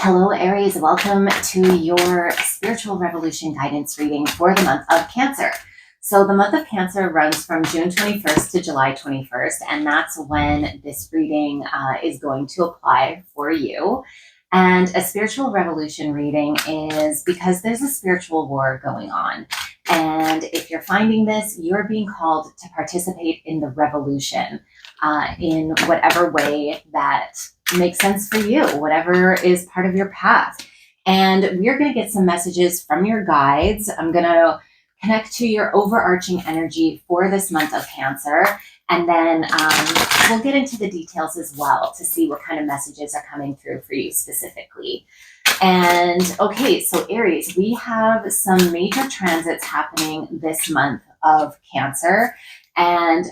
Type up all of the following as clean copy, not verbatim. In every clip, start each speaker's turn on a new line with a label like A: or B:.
A: Hello, Aries. Welcome to your spiritual revolution guidance reading for the month of Cancer. So the month of Cancer runs from June 21st to July 21st, and that's when this reading is going to apply for you. And a spiritual revolution reading is because there's a spiritual war going on. And if you're finding this, you're being called to participate in the revolution in whatever way that makes sense for you, whatever is part of your path. And we're going to get some messages from your guides. I'm going to connect to your overarching energy for this month of Cancer. And then we'll get into the details as well to see what kind of messages are coming through for you specifically. And okay, so Aries, we have some major transits happening this month of Cancer. And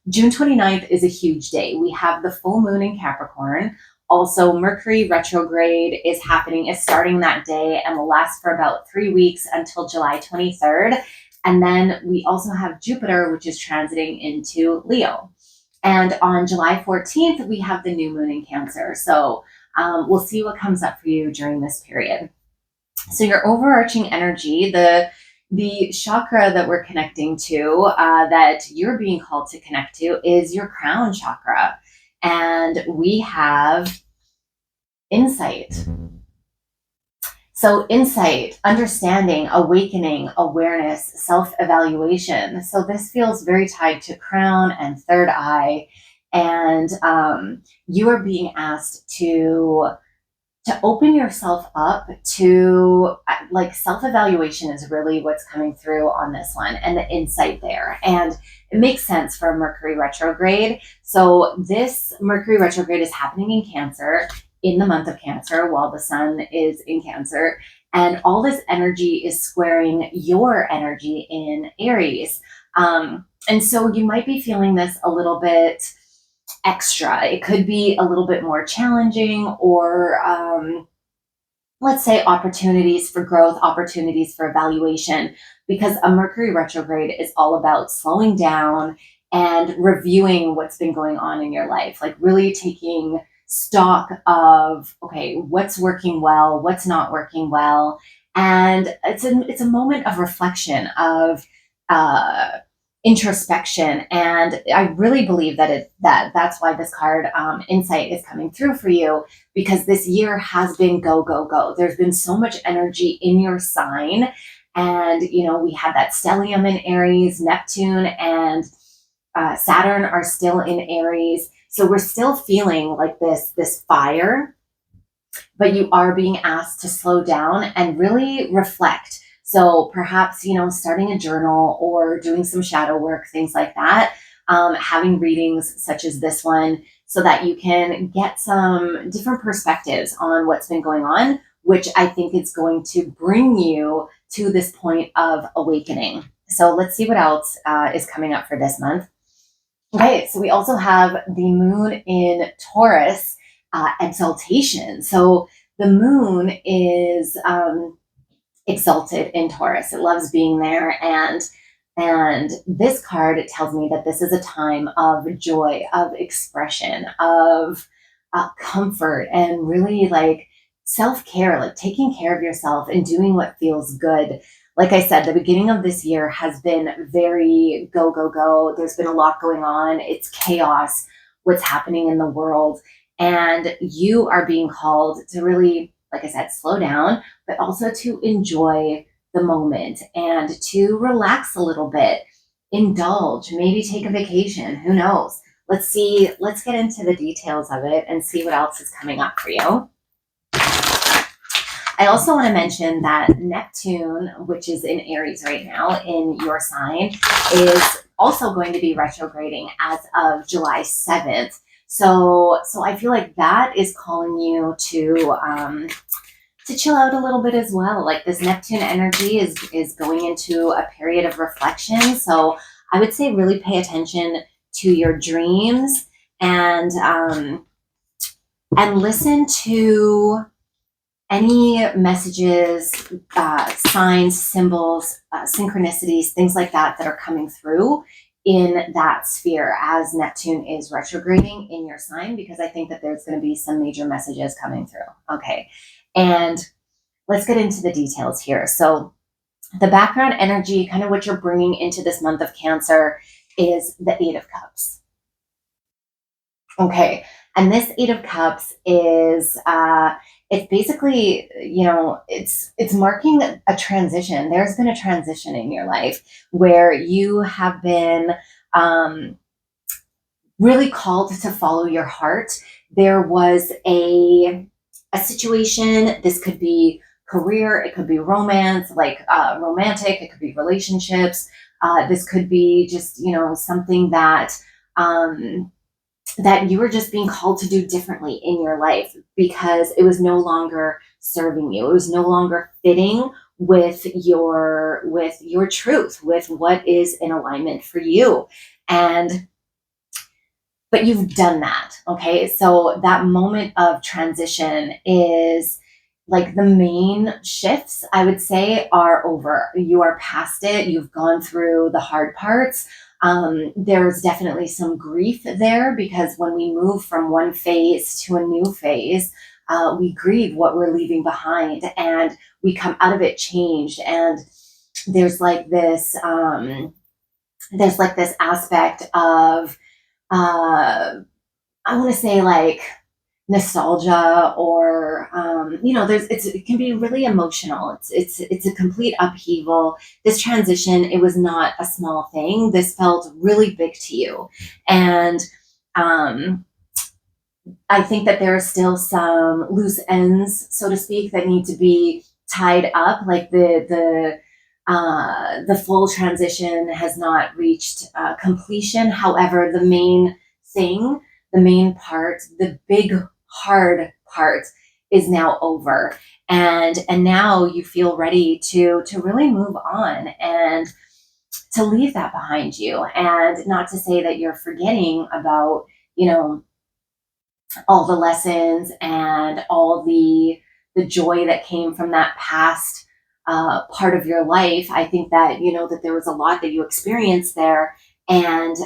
A: June 29th is a huge day. We have the full moon in Capricorn. Also, Mercury retrograde is happening, is starting that day and will last for about 3 weeks until July 23rd. And then we also have Jupiter, which is transiting into Leo. And on July 14th, we have the new moon in Cancer. So we'll see what comes up for you during this period. So your overarching energy, the chakra that we're connecting to, that you're being called to connect to, is your crown chakra. And we have insight. So insight, understanding, awakening, awareness, self-evaluation. So this feels very tied to crown and third eye. And you are being asked to open yourself up to, like, self-evaluation is really what's coming through on this one, and the insight there. And it makes sense for Mercury retrograde. So this Mercury retrograde is happening in Cancer in the month of Cancer while the sun is in Cancer. And all this energy is squaring your energy in Aries. And so you might be feeling this a little bit extra. It could be a little bit more challenging, or let's say opportunities for growth, opportunities for evaluation, because a Mercury retrograde is all about slowing down and reviewing what's been going on in your life, like really taking stock of, okay, what's working well, what's not working well. And it's a moment of reflection, of introspection. And I really believe that that's why this card, insight, is coming through for you, because this year has been go, go, go. There's been so much energy in your sign. And, you know, we had that stellium in Aries, Neptune and Saturn are still in Aries. So we're still feeling like this fire, but you are being asked to slow down and really reflect. So perhaps, you know, starting a journal or doing some shadow work, things like that, having readings such as this one, so that you can get some different perspectives on what's been going on, which I think is going to bring you to this point of awakening. So let's see what else is coming up for this month. Okay, so we also have the moon in Taurus, exaltation. So the moon is exalted in Taurus. It loves being there. And this card tells me that this is a time of joy, of expression, of comfort, and really like self-care, like taking care of yourself and doing what feels good. Like I said, the beginning of this year has been very go, go, go. There's been a lot going on. It's chaos, what's happening in the world. And you are being called to really, like I said, slow down, but also to enjoy the moment and to relax a little bit, indulge, maybe take a vacation. Who knows? Let's get into the details of it and see what else is coming up for you. I also want to mention that Neptune, which is in Aries right now in your sign, is also going to be retrograding as of July 7th. So I feel like that is calling you to chill out a little bit as well. Like this Neptune energy is going into a period of reflection. So I would say really pay attention to your dreams and listen to any messages, signs, symbols, synchronicities, things like that are coming through in that sphere as Neptune is retrograding in your sign, because I think that there's going to be some major messages coming through. Okay. And let's get into the details here. So the background energy, kind of what you're bringing into this month of Cancer, is the Eight of Cups. Okay. And this Eight of Cups is, it's basically, it's marking a transition. There's been a transition in your life where you have been really called to follow your heart. There was a situation. This could be career, it could be romance, like romantic, it could be relationships. This could be just, something that that you were just being called to do differently in your life because it was no longer serving you. It was no longer fitting with your truth, with what is in alignment for you. But you've done that. Okay. So that moment of transition is like the main shifts, I would say, are over. You are past it. You've gone through the hard parts. There's definitely some grief there because when we move from one phase to a new phase, we grieve what we're leaving behind and we come out of it changed. And there's like this aspect of, I want to say like nostalgia or it can be really emotional. It's a complete upheaval. This transition, it was not a small thing. This felt really big to you. And I think that there are still some loose ends, so to speak, that need to be tied up. Like the full transition has not reached completion. However, the main thing, the main part, the big hard part is now over. And now you feel ready to really move on and to leave that behind you. And not to say that you're forgetting about, all the lessons and all the joy that came from that past part of your life. I think that, that there was a lot that you experienced there, and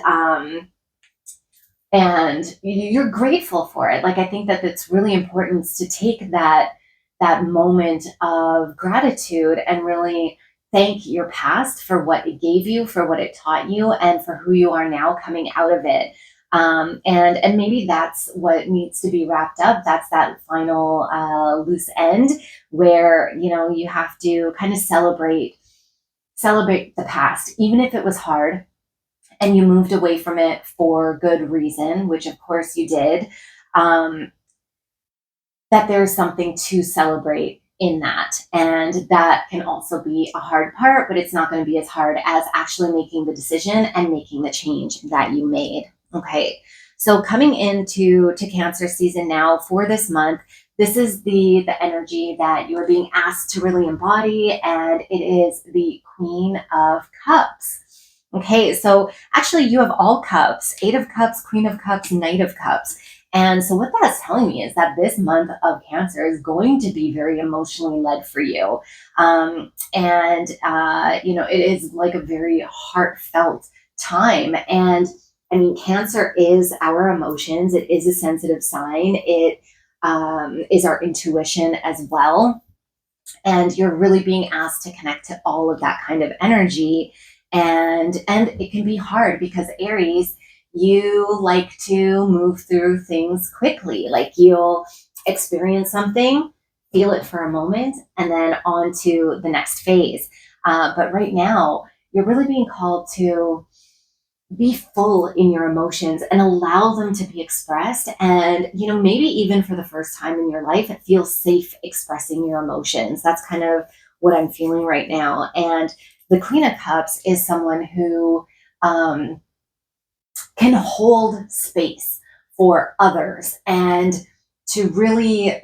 A: you're grateful for it. Like, I think that it's really important to take that moment of gratitude and really thank your past for what it gave you, for what it taught you, and for who you are now coming out of it. And maybe that's what needs to be wrapped up. That's that final loose end where, you have to kind of celebrate the past, even if it was hard and you moved away from it for good reason, which of course you did, that there's something to celebrate in that. And that can also be a hard part, but it's not going to be as hard as actually making the decision and making the change that you made. Okay, so coming into Cancer season now for this month, this is the energy that you're being asked to really embody, and it is the Queen of Cups. Okay, so actually you have all cups: Eight of Cups, Queen of Cups, Knight of Cups. And so what that's telling me is that this month of Cancer is going to be very emotionally led for you. It is like a very heartfelt time. And I mean, Cancer is our emotions. It is a sensitive sign. It is our intuition as well. And you're really being asked to connect to all of that kind of energy. And it can be hard because Aries, you like to move through things quickly. Like, you'll experience something, feel it for a moment, and then on to the next phase. But right now, you're really being called to be full in your emotions and allow them to be expressed. And, maybe even for the first time in your life, it feels safe expressing your emotions. That's kind of what I'm feeling right now. And the Queen of Cups is someone who can hold space for others and to really,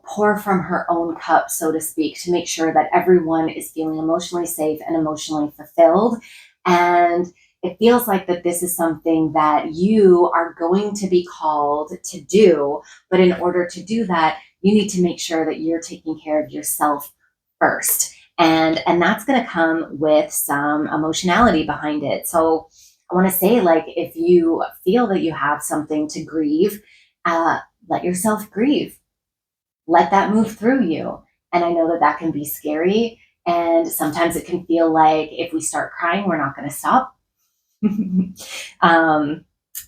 A: pour from her own cup, so to speak, to make sure that everyone is feeling emotionally safe and emotionally fulfilled. And it feels like that this is something that you are going to be called to do. But in order to do that, you need to make sure that you're taking care of yourself first. And that's going to come with some emotionality behind it. So I want to say, like, if you feel that you have something to grieve, let yourself grieve. Let that move through you. And I know that that can be scary. And sometimes it can feel like if we start crying, we're not going to stop. um,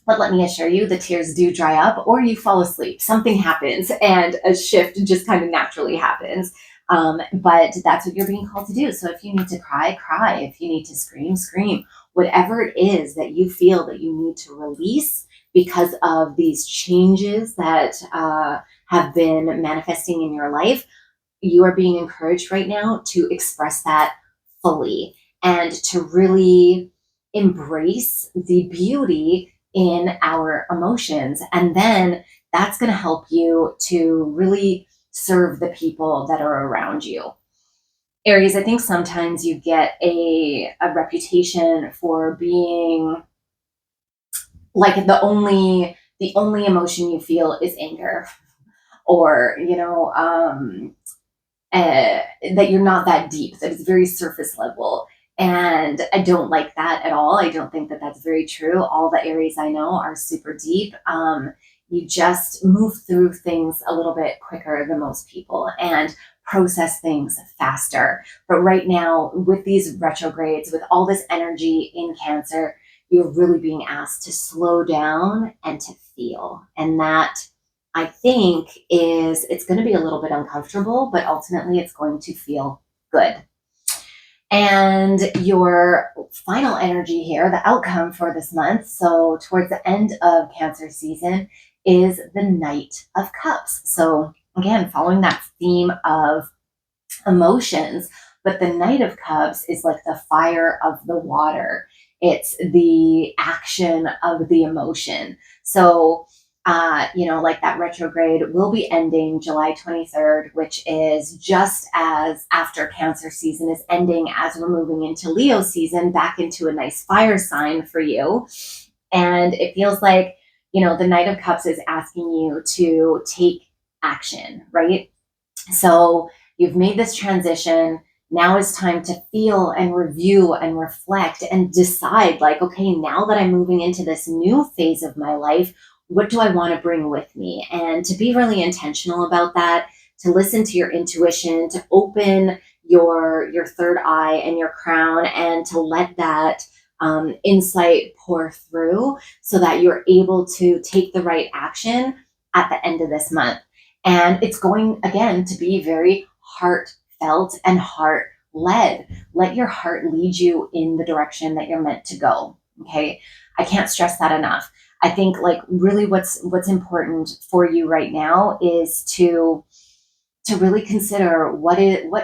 A: but let me assure you, the tears do dry up, or you fall asleep. Something happens, and a shift just kind of naturally happens. But that's what you're being called to do. So if you need to cry, cry. If you need to scream, scream. Whatever it is that you feel that you need to release because of these changes that have been manifesting in your life, you are being encouraged right now to express that fully and to really embrace the beauty in our emotions. And then that's going to help you to really serve the people that are around you. Aries, I think sometimes you get a reputation for being like the only emotion you feel is anger, or that you're not that deep, that it's very surface level. And I don't like that at all. I don't think that that's very true. All the Aries I know are super deep. You just move through things a little bit quicker than most people and process things faster. But right now, with these retrogrades, with all this energy in Cancer, you're really being asked to slow down and to feel. And that, I think, it's going to be a little bit uncomfortable, but ultimately it's going to feel good. And your final energy here, the outcome for this month, so towards the end of Cancer season, is the Knight of Cups. So again, following that theme of emotions, but the Knight of Cups is like the fire of the water. It's the action of the emotion. So like that retrograde will be ending July 23rd, which is just as after Cancer season is ending, as we're moving into Leo season, back into a nice fire sign for you. And it feels like, the Knight of Cups is asking you to take action, right? So you've made this transition. Now it's time to feel and review and reflect and decide, like, okay, now that I'm moving into this new phase of my life, what do I want to bring with me? And to be really intentional about that, to listen to your intuition, to open your third eye and your crown, and to let that insight pour through so that you're able to take the right action at the end of this month. And it's going, again, to be very heartfelt and heart led. Let your heart lead you in the direction that you're meant to go. Okay. I can't stress that enough. I think, like, really what's important for you right now is to really consider what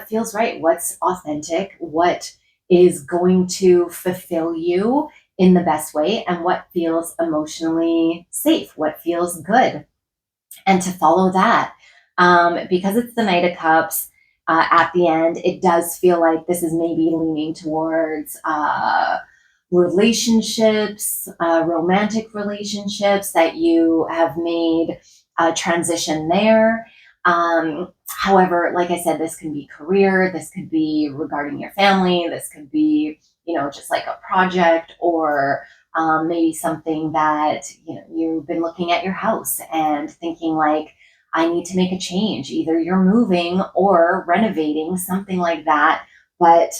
A: feels right, what's authentic, what is going to fulfill you in the best way, and what feels emotionally safe, what feels good, and to follow that. Because it's the Knight of Cups, at the end, it does feel like this is maybe leaning towards relationships, romantic relationships, that you have made a transition there. However, like I said, this can be career, this could be regarding your family, this could be, just like a project, or maybe something that, you've been looking at your house and thinking, like, I need to make a change. Either you're moving or renovating, something like that. But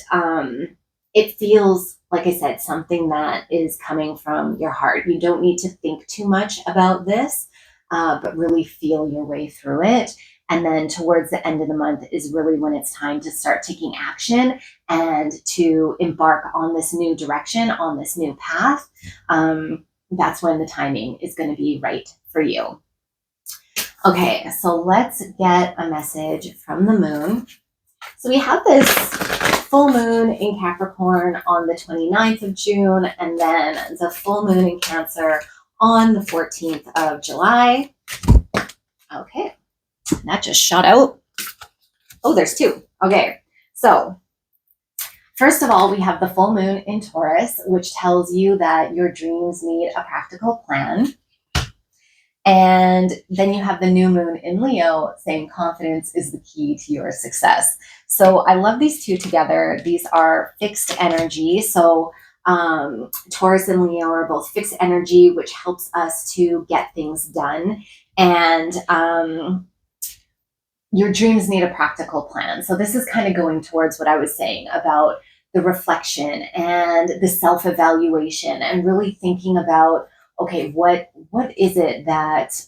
A: it feels, like I said, something that is coming from your heart. You don't need to think too much about this, but really feel your way through it. And then towards the end of the month is really when it's time to start taking action and to embark on this new direction, on this new path. That's when the timing is going to be right for you. Okay, so let's get a message from the moon. So we have this full moon in Capricorn on the 29th of June, and then the full moon in Cancer on the 14th of July. Okay, that just shot out. Oh, there's two. Okay, so first of all, we have the full moon in Taurus, which tells you that your dreams need a practical plan. And then you have the new moon in Leo saying confidence is the key to your success. So I love these two together. These are fixed energy. So Taurus and Leo are both fixed energy, which helps us to get things done. And your dreams need a practical plan. So this is kind of going towards what I was saying about the reflection and the self-evaluation, and really thinking about, okay, what is it that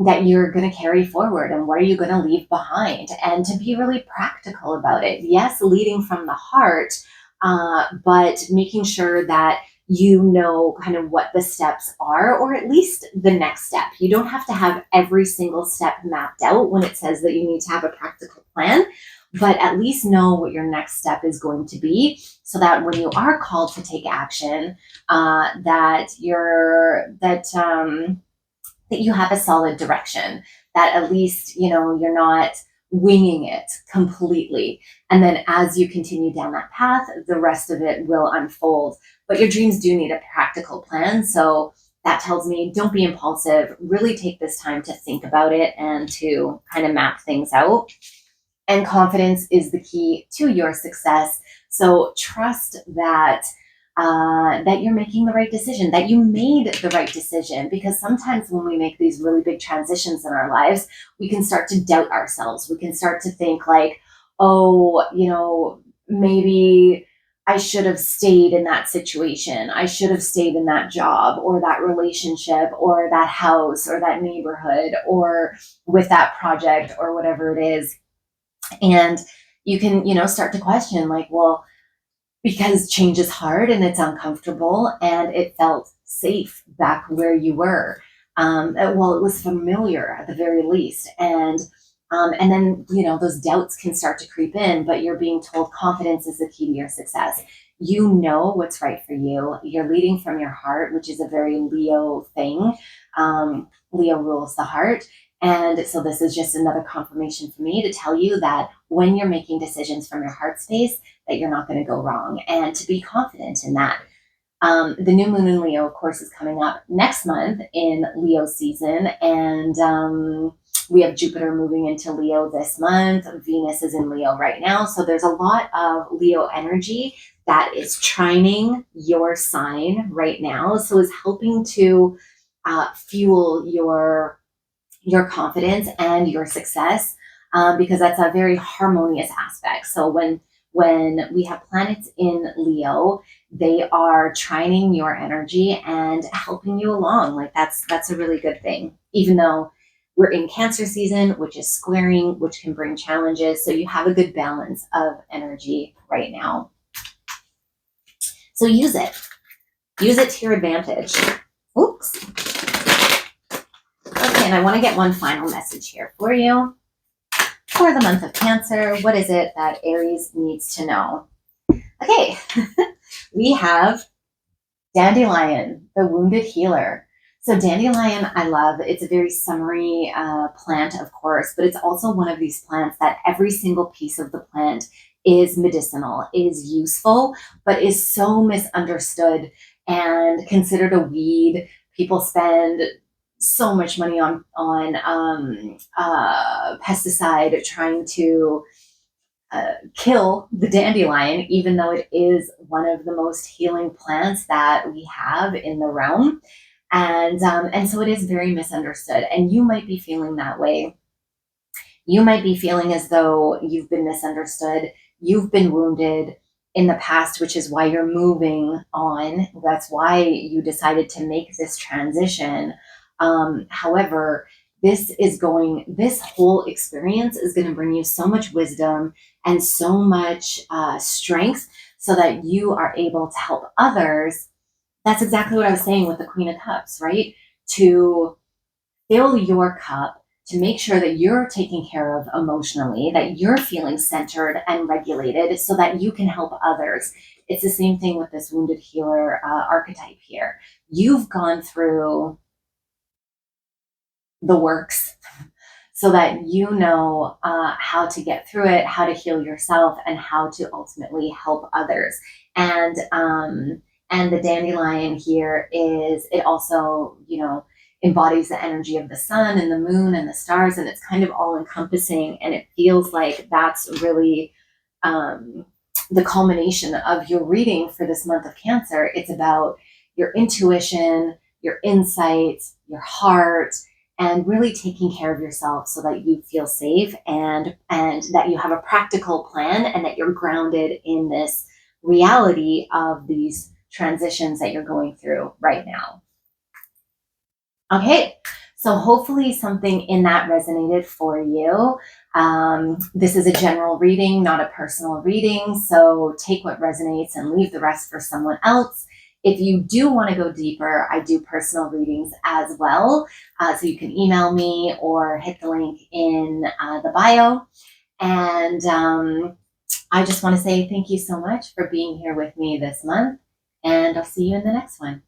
A: that you're going to carry forward, and what are you going to leave behind, and to be really practical about it. Yes, leading from the heart, but making sure that you know kind of what the steps are, or at least the next step. You don't have to have every single step mapped out when it says that you need to have a practical plan, but at least know what your next step is going to be, so that when you are called to take action, that that you have a solid direction, that at least, you're not winging it completely. And then as you continue down that path, the rest of it will unfold. But your dreams do need a practical plan. So that tells me, don't be impulsive. Really take this time to think about it and to kind of map things out. And confidence is the key to your success. So trust that that you're making the right decision, that you made the right decision. Because sometimes when we make these really big transitions in our lives, we can start to doubt ourselves. We can start to think like, oh, maybe I should have stayed in that situation. I should have stayed in that job, or that relationship, or that house, or that neighborhood, or with that project, or whatever it is. And you can, start to question like, well, because change is hard and it's uncomfortable, and it felt safe back where you were. Well, it was familiar at the very least. And then, those doubts can start to creep in, but you're being told confidence is the key to your success. You know what's right for you. You're leading from your heart, which is a very Leo thing. Leo rules the heart. And so this is just another confirmation for me to tell you that when you're making decisions from your heart space, that you're not going to go wrong, and to be confident in that. The new moon in Leo, of course, is coming up next month in Leo season. And we have Jupiter moving into Leo this month. Venus is in Leo right now. So there's a lot of Leo energy that is trining your sign right now. So is helping to fuel your confidence and your success, because that's a very harmonious aspect. So when we have planets in Leo, they are trining your energy and helping you along. Like that's a really good thing, even though we're in Cancer season, which is squaring, which can bring challenges. So you have a good balance of energy right now. So use it to your advantage. Oops. Okay, and I want to get one final message here for you. For the month of Cancer, what is it that Aries needs to know? Okay, we have Dandelion, the wounded healer. So dandelion, I love. It's a very summery plant, of course, but it's also one of these plants that every single piece of the plant is medicinal, is useful, but is so misunderstood and considered a weed. People spend so much money on pesticide trying to kill the dandelion, even though it is one of the most healing plants that we have in the realm. And so it is very misunderstood. And you might be feeling that way. You might be feeling as though you've been misunderstood. You've been wounded in the past, which is why you're moving on. That's why you decided to make this transition. However, this whole experience is going to bring you so much wisdom and so much strength, so that you are able to help others. That's exactly what I was saying with the Queen of Cups, right? To fill your cup, to make sure that you're taken care of emotionally, that you're feeling centered and regulated, so that you can help others. It's the same thing with this wounded healer archetype here. You've gone through the works so that you know how to get through it, how to heal yourself, and how to ultimately help others. And the dandelion here it also, embodies the energy of the sun and the moon and the stars, and it's kind of all encompassing. And it feels like that's really the culmination of your reading for this month of Cancer. It's about your intuition, your insights, your heart, and really taking care of yourself so that you feel safe, and that you have a practical plan, and that you're grounded in this reality of these transitions that you're going through right now. Okay, so hopefully something in that resonated for you. This is a general reading, not a personal reading. So take what resonates and leave the rest for someone else. If you do want to go deeper, I do personal readings as well. So you can email me or hit the link in the bio. And I just want to say thank you so much for being here with me this month. And I'll see you in the next one.